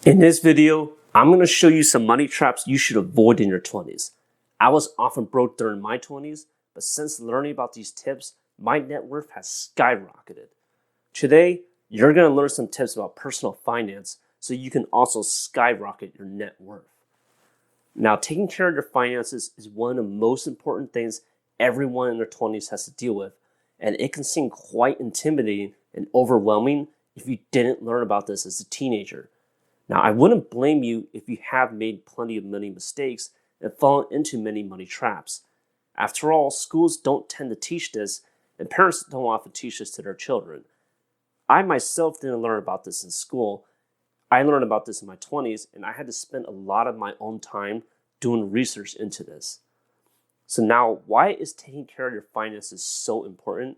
In this video, I'm going to show you some money traps you should avoid in your 20s. I was often broke during my 20s, but since learning about these tips, my net worth has skyrocketed. Today, you're going to learn some tips about personal finance so you can also skyrocket your net worth. Now, taking care of your finances is one of the most important things everyone in their 20s has to deal with, and it can seem quite intimidating and overwhelming if you didn't learn about this as a teenager. Now, I wouldn't blame you if you have made plenty of money mistakes and fallen into many money traps. After all, schools don't tend to teach this, and parents don't often teach this to their children. I myself didn't learn about this in school. I learned about this in my 20s, and I had to spend a lot of my own time doing research into this. So now, why is taking care of your finances so important?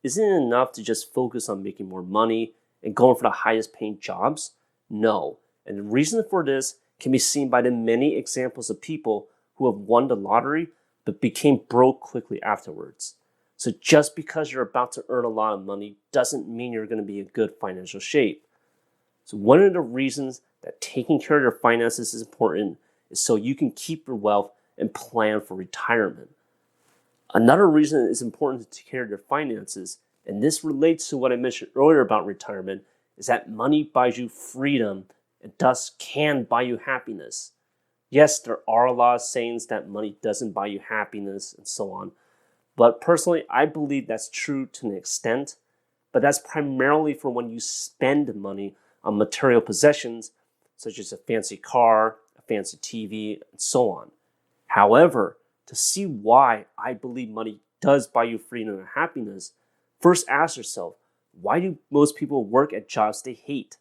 Isn't it enough to just focus on making more money and going for the highest paying jobs? No. And the reason for this can be seen by the many examples of people who have won the lottery but became broke quickly afterwards. So just because you're about to earn a lot of money doesn't mean you're going to be in good financial shape. So one of the reasons that taking care of your finances is important is so you can keep your wealth and plan for retirement. Another reason it's important to take care of your finances, and this relates to what I mentioned earlier about retirement, is that money buys you freedom and thus can buy you happiness. Yes, there are a lot of sayings that money doesn't buy you happiness and so on, but personally, I believe that's true to an extent, but that's primarily for when you spend money on material possessions, such as a fancy car, a fancy TV, and so on. However, to see why I believe money does buy you freedom and happiness, first ask yourself, why do most people work at jobs they hate?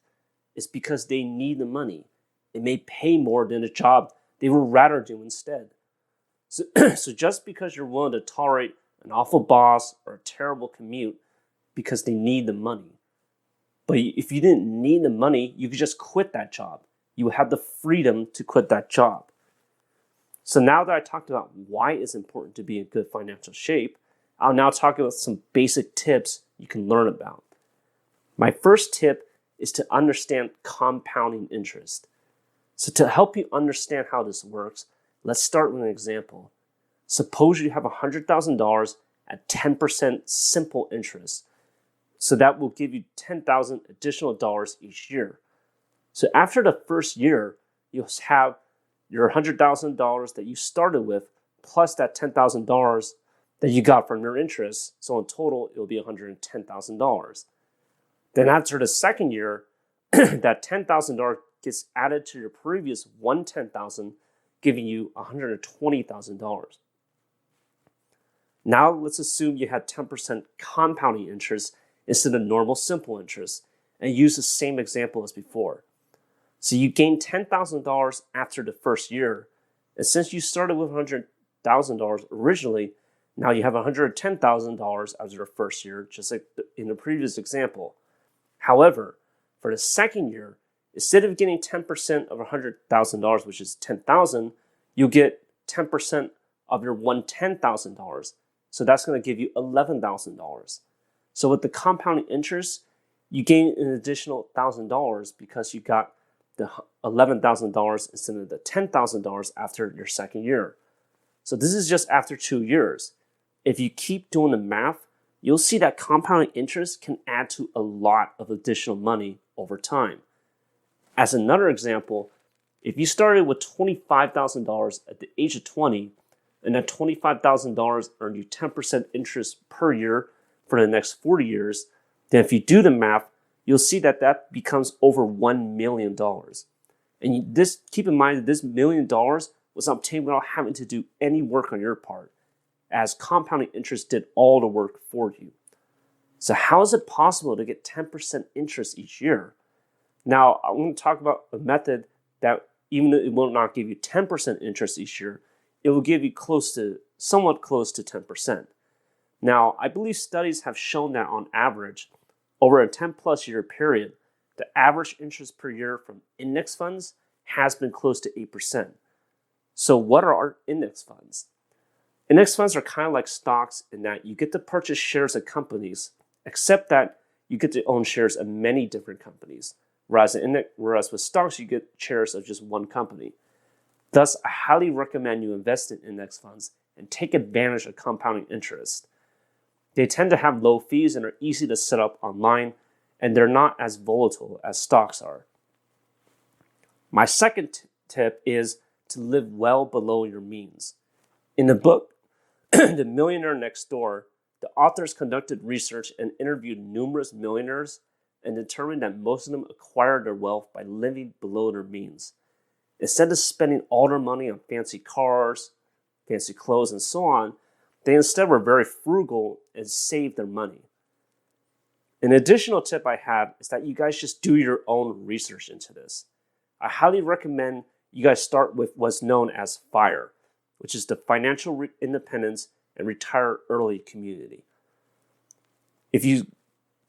It's because they need the money. It may pay more than a job they would rather do instead. So just because you're willing to tolerate an awful boss or a terrible commute because they need the money. But if you didn't need the money, you could just quit that job. You would have the freedom to quit that job. So now that I talked about why it's important to be in good financial shape, I'll now talk about some basic tips you can learn about. My first tip is to understand compounding interest. So to help you understand how this works, let's start with an example. Suppose you have $100,000 at 10% simple interest. So that will give you $10,000 additional dollars each year. So after the first year, you'll have your $100,000 that you started with plus that $10,000 that you got from your interest. So in total, it will be $110,000. Then after the second year, that $10,000 gets added to your previous $110,000, giving you $120,000. Now let's assume you had 10% compounding interest instead of normal simple interest, and use the same example as before. So you gain $10,000 after the first year, and since you started with $100,000 originally, now you have $110,000 after the first year, just like in the previous example. However, for the second year, instead of getting 10% of $100,000, which is $10,000, you'll get 10% of your $110,000. So that's going to give you $11,000. So with the compounding interest, you gain an additional $1,000 because you got the $11,000 instead of the $10,000 after your second year. So this is just after 2 years. If you keep doing the math, you'll see that compounding interest can add to a lot of additional money over time. As another example, if you started with $25,000 at the age of 20, and that $25,000 earned you 10% interest per year for the next 40 years, then if you do the math, you'll see that that becomes over $1 million. And keep in mind that this $1 million was obtained without having to do any work on your part, as compounding interest did all the work for you. So how is it possible to get 10% interest each year? Now, I want to talk about a method that even though it will not give you 10% interest each year, it will give you somewhat close to 10%. Now, I believe studies have shown that on average, over a 10 plus year period, the average interest per year from index funds has been close to 8%. So what are our index funds? Index funds are kind of like stocks in that you get to purchase shares of companies, except that you get to own shares of many different companies. whereas with stocks, you get shares of just one company. Thus, I highly recommend you invest in index funds and take advantage of compounding interest. They tend to have low fees and are easy to set up online, and they're not as volatile as stocks are. My second tip is to live well below your means. In the book, The Millionaire Next Door, the authors conducted research and interviewed numerous millionaires and determined that most of them acquired their wealth by living below their means. Instead of spending all their money on fancy cars, fancy clothes, and so on, they instead were very frugal and saved their money. An additional tip I have is that you guys just do your own research into this. I highly recommend you guys start with what's known as FIRE, which is the Financial Independence and Retire Early Community. If you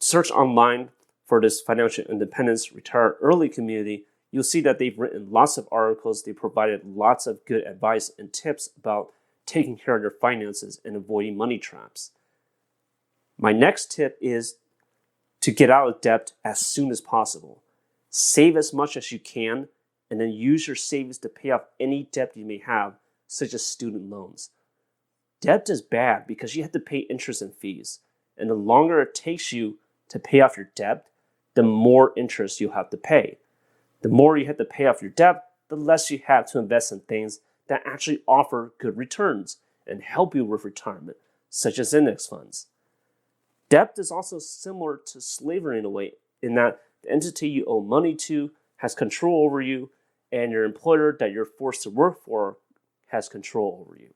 search online for this Financial Independence Retire Early Community, you'll see that they've written lots of articles. They provided lots of good advice and tips about taking care of your finances and avoiding money traps. My next tip is to get out of debt as soon as possible. Save as much as you can, and then use your savings to pay off any debt you may have, such as student loans. Debt is bad because you have to pay interest and fees, and the longer it takes you to pay off your debt, the more interest you'll have to pay. The more you have to pay off your debt, the less you have to invest in things that actually offer good returns and help you with retirement, such as index funds. Debt is also similar to slavery in a way, in that the entity you owe money to has control over you, and your employer that you're forced to work for has control over you.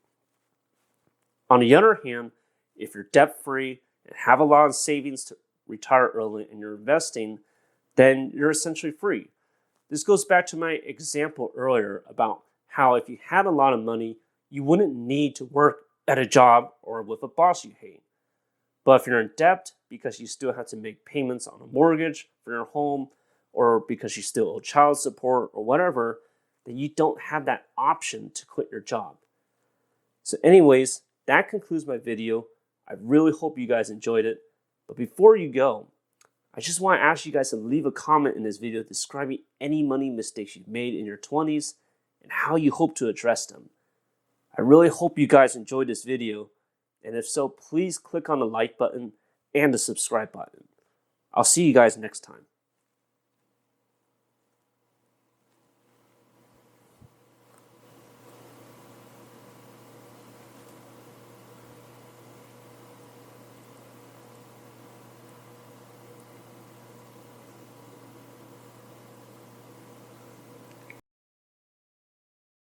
On the other hand, if you're debt-free and have a lot of savings to retire early and you're investing, then you're essentially free. This goes back to my example earlier about how if you had a lot of money, you wouldn't need to work at a job or with a boss you hate. But if you're in debt because you still have to make payments on a mortgage for your home, or because you still owe child support or whatever, then you don't have that option to quit your job. So anyways, that concludes my video. I really hope you guys enjoyed it. But before you go, I just want to ask you guys to leave a comment in this video describing any money mistakes you've made in your 20s and how you hope to address them. I really hope you guys enjoyed this video, and if so, please click on the like button and the subscribe button. I'll see you guys next time.